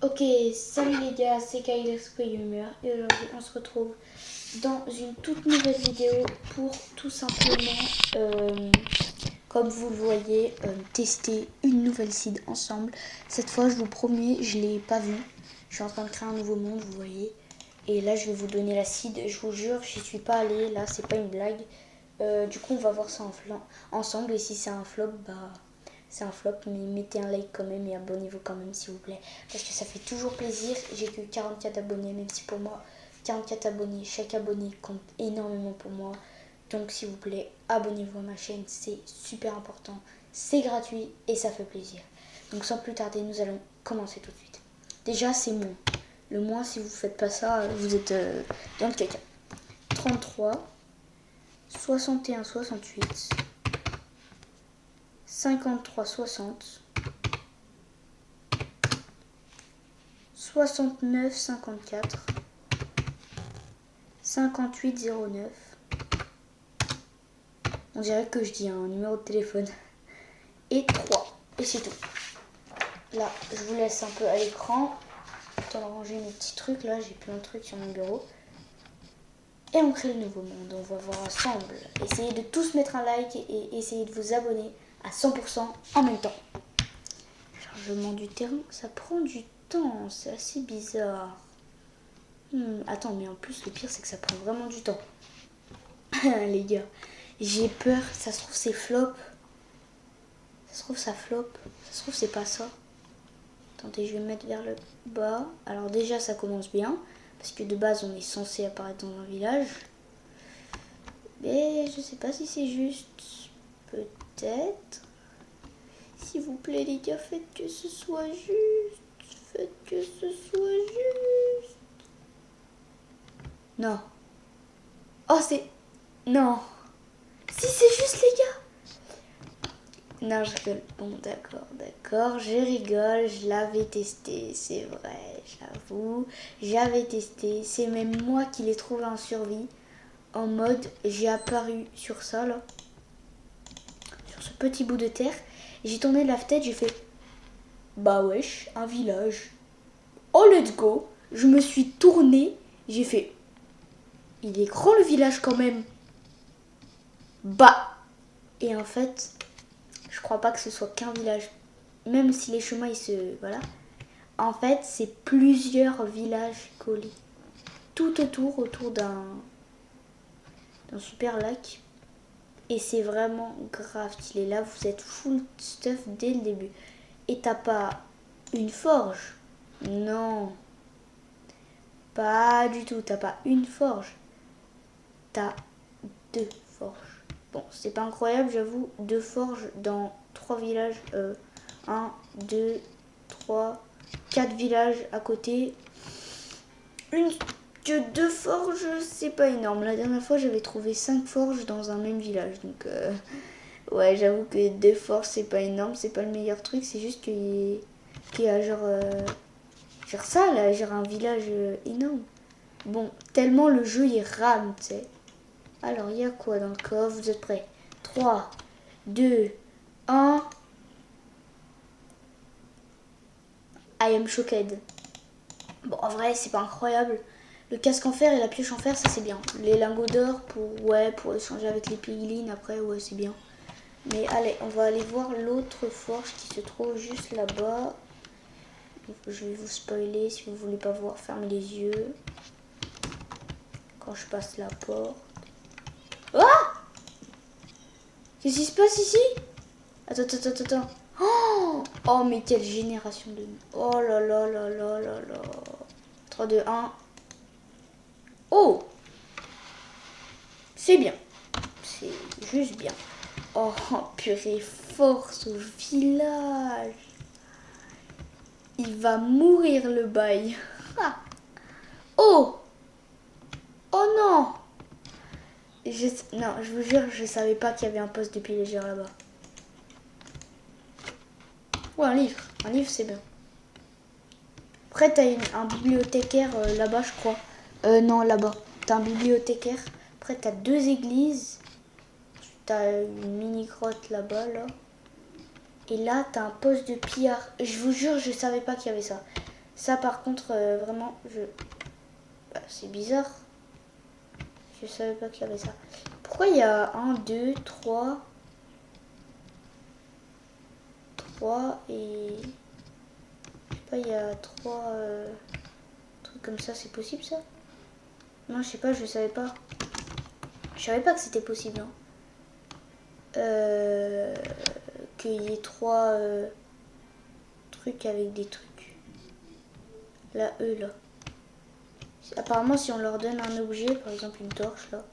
Ok, salut les gars, c'est Kyle Esprit Humeur et aujourd'hui on se retrouve dans une toute nouvelle vidéo pour tout simplement, comme vous le voyez, tester une nouvelle seed ensemble. Cette fois, je vous promets, je ne l'ai pas vue. Je suis en train de créer un nouveau monde, vous voyez. Et là, je vais vous donner la seed. Je vous jure, j'y suis pas allée. Là, c'est pas une blague. Du coup, on va voir ça ensemble. Et si c'est un flop, bah... c'est un flop, mais mettez un like quand même et abonnez-vous quand même s'il vous plaît. Parce que ça fait toujours plaisir. J'ai que 44 abonnés, même si pour moi, 44 abonnés, chaque abonné compte énormément pour moi. Donc s'il vous plaît, abonnez-vous à ma chaîne, c'est super important. C'est gratuit et ça fait plaisir. Donc sans plus tarder, nous allons commencer tout de suite. Déjà, c'est moins. Le moins, si vous ne faites pas ça, vous êtes dans le caca. 33, 61, 68... 53 60 69 54 58 09. On dirait que je dis un numéro de téléphone. Et 3. Et c'est tout. Là, je vous laisse un peu à l'écran. Temps de ranger mes petits trucs. Là, j'ai plein de trucs sur mon bureau. Et on crée le nouveau monde. On va voir ensemble. Essayez de tous mettre un like et essayez de vous abonner à 100% en même temps. Chargement du terrain, ça prend du temps. C'est assez bizarre. Attends, mais en plus, le pire, c'est que ça prend vraiment du temps. Les gars, j'ai peur. Ça se trouve, c'est flop. Ça se trouve, ça flop. Ça se trouve, c'est pas ça. Attendez, je vais me mettre vers le bas. Alors déjà, ça commence bien. Parce que de base, on est censé apparaître dans un village. Mais je sais pas si c'est juste. Peut-être. S'il vous plaît, les gars, faites que ce soit juste. Faites que ce soit juste. Non. Oh, c'est... Non. Si, c'est juste, les gars. Non, je rigole. Bon, d'accord. Je rigole. Je l'avais testé, c'est vrai, j'avoue. J'avais testé. C'est même moi qui l'ai trouvé en survie. En mode, j'ai apparu sur ça, là. Sur ce petit bout de terre. J'ai tourné la tête, j'ai fait... Bah wesh, un village. Oh, let's go. Je me suis tournée. J'ai fait... Il est grand, le village, quand même. Bah. Et en fait... Je crois pas que ce soit qu'un village. Même si les chemins, ils se... Voilà. En fait, c'est plusieurs villages collés. Tout autour d'un super lac. Et c'est vraiment grave stylé. Là, vous êtes full stuff dès le début. Et t'as pas une forge. Non. Pas du tout. T'as pas une forge. T'as 2 forges. Bon, c'est pas incroyable, j'avoue. 2 forges dans 3 villages. 1, 2, 3, 4 villages à côté. Que 2 forges, c'est pas énorme. La dernière fois, j'avais trouvé 5 forges dans un même village. Donc, ouais, j'avoue que 2 forges, c'est pas énorme. C'est pas le meilleur truc. C'est juste qu'il y a genre ça, là, genre un village énorme. Bon, tellement le jeu, il rame, tu sais. Alors, il y a quoi dans le coffre? Vous êtes prêts? 3, 2, 1... I am shocked. Bon, en vrai, c'est pas incroyable. Le casque en fer et la pioche en fer, ça c'est bien. Les lingots d'or pour échanger avec les piglins, après, ouais, c'est bien. Mais allez, on va aller voir l'autre forge qui se trouve juste là-bas. Je vais vous spoiler si vous voulez pas voir. Fermez les yeux. Quand je passe la porte. Ah! Qu'est-ce qui se passe ici? Attends. Oh, mais quelle génération de... Oh là là là là là là. 3, 2, 1. Oh! C'est bien. C'est juste bien. Oh, purée, force au village. Il va mourir, le bail. Oh! Oh non! Non, je vous jure, je savais pas qu'il y avait un poste de pillageur là-bas. Oh, un livre. Un livre, c'est bien. Après, t'as un bibliothécaire là-bas, je crois. Non, là-bas. T'as un bibliothécaire. Après, t'as 2 églises. T'as une mini-grotte là-bas, là. Et là, t'as un poste de pillard. Je vous jure, je savais pas qu'il y avait ça. Ça par contre, vraiment, bah, c'est bizarre. Je savais pas qu'il y avait ça. Pourquoi il y a 1, 2, 3 et... Je sais pas, il y a 3 trucs comme ça, c'est possible ça? Non, je sais pas, je savais pas. Je savais pas que c'était possible. Hein. Qu'il y ait 3 trucs avec des trucs. Là, eux, là. Apparemment, si on leur donne un objet, par exemple une torche, là.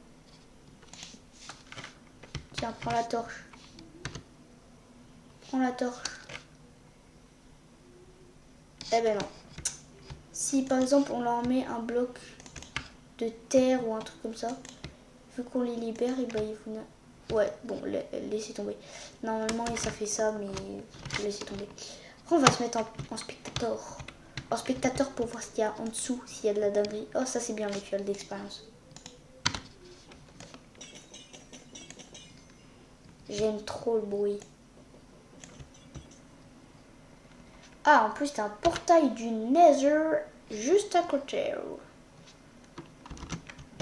Tiens, prends la torche. Prends la torche. Eh ben non. Si, par exemple, on leur met un bloc de terre ou un truc comme ça, vu qu'on les libère, et ben ils vont... Ouais, bon, laissez tomber. Normalement, ça fait ça, mais laissez tomber. Après, on va se mettre en spectateur. En spectateur pour voir ce qu'il y a en dessous, s'il y a de la dinguerie. Oh, ça c'est bien les fioles d'expérience. J'aime trop le bruit. Ah, en plus, t'as un portail du Nether juste à côté.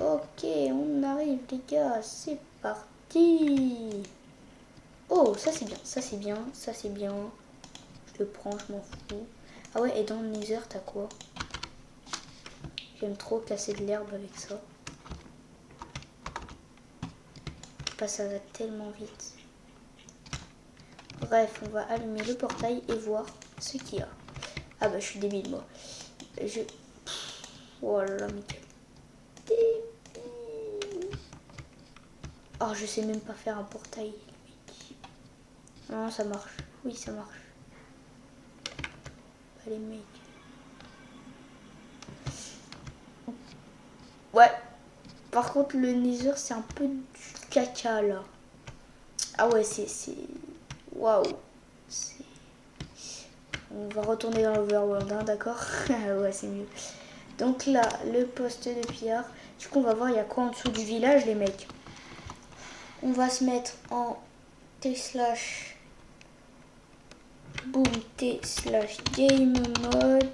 Ok, on arrive les gars, c'est parti. Oh, ça c'est bien, ça c'est bien, ça c'est bien. Je le prends, je m'en fous. Ah ouais, et dans le Nether, t'as quoi? J'aime trop casser de l'herbe avec ça. Bah, ça va tellement vite. Bref, on va allumer le portail et voir ce qu'il y a. Ah bah, je suis débile, moi. Oh là là, mais quel débile. Oh, je sais même pas faire un portail. Non, ça marche. Oui, ça marche. Allez, mec. Ouais. Par contre, le Nether, c'est un peu du caca, là. Ah ouais, c'est... Waouh. On va retourner dans l'Overworld, hein, d'accord? Ouais, c'est mieux. Donc là, le poste de pillard. Du coup, on va voir, il y a quoi en dessous du village, les mecs. On va se mettre en T/boom T/game mode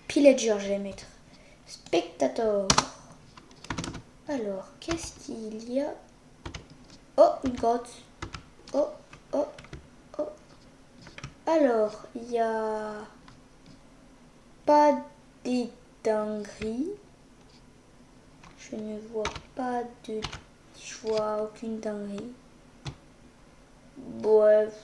pillager, je vais mettre. Spectator. Alors, qu'est-ce qu'il y a? Oh, une grotte. Oh, oh, oh. Alors, il y a pas des dingueries. Je ne vois pas de... Je vois aucune dinguerie. Bref.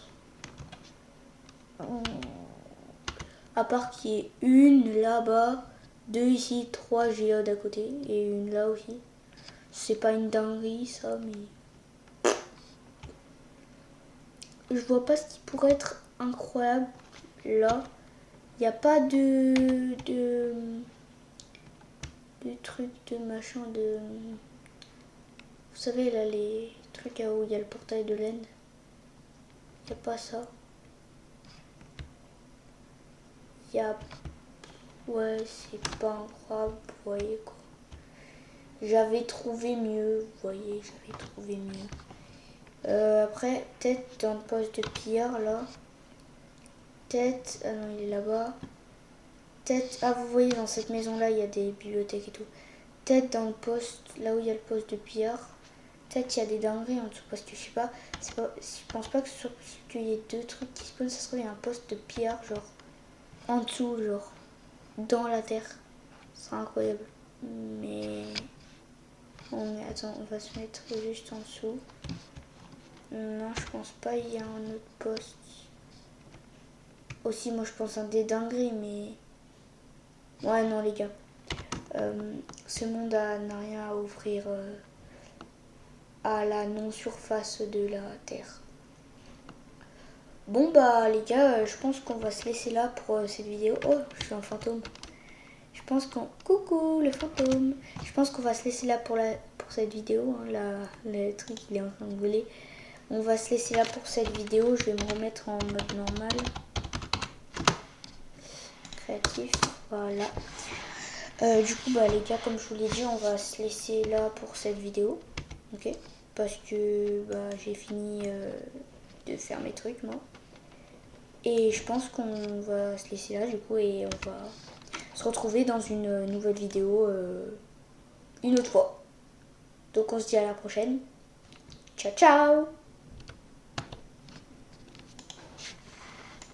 À part qu'il y ait une là-bas, 2 ici, 3 géodes à côté et une là aussi. C'est pas une dinguerie ça, mais... Je vois pas ce qui pourrait être incroyable là. Il n'y a pas de trucs, de machin, de... Vous savez là, les trucs où il y a le portail de laine. Il n'y a pas ça. Il y a... Ouais, c'est pas incroyable, vous voyez quoi. J'avais trouvé mieux, vous voyez, j'avais trouvé mieux. Après, peut-être dans le poste de pillard, là. Peut-être... Ah non, il est là-bas. Peut-être... Ah, vous voyez, dans cette maison-là, il y a des bibliothèques et tout. Peut-être dans le poste, là où il y a le poste de pillard. Peut-être qu'il y a des dingueries en dessous, parce que je sais pas... Je pense pas que ce soit possible qu'il y ait 2 trucs qui spawnent. Ça se trouve, il y a un poste de pillard, genre... En dessous, genre... Dans la terre. Ce serait incroyable. Mais... Attends, on va se mettre juste en dessous. Non, je pense pas, il y a un autre poste. Aussi, moi je pense à des dingueries, mais... Ouais, non les gars. Ce monde n'a rien à offrir à la non-surface de la Terre. Bon bah les gars, je pense qu'on va se laisser là pour cette vidéo. Oh, je suis un fantôme. Je pense qu'on... Coucou le fantôme. Je pense qu'on va se laisser là pour cette vidéo. Hein. Le truc il est en train de voler. On va se laisser là pour cette vidéo. Je vais me remettre en mode normal. Créatif. Voilà. Du coup, bah, les gars, comme je vous l'ai dit, on va se laisser là pour cette vidéo. Ok? Parce que bah, j'ai fini de faire mes trucs, moi. Et je pense qu'on va se laisser là du coup et on va se retrouver dans une nouvelle vidéo une autre fois. Donc on se dit à la prochaine. Ciao ciao!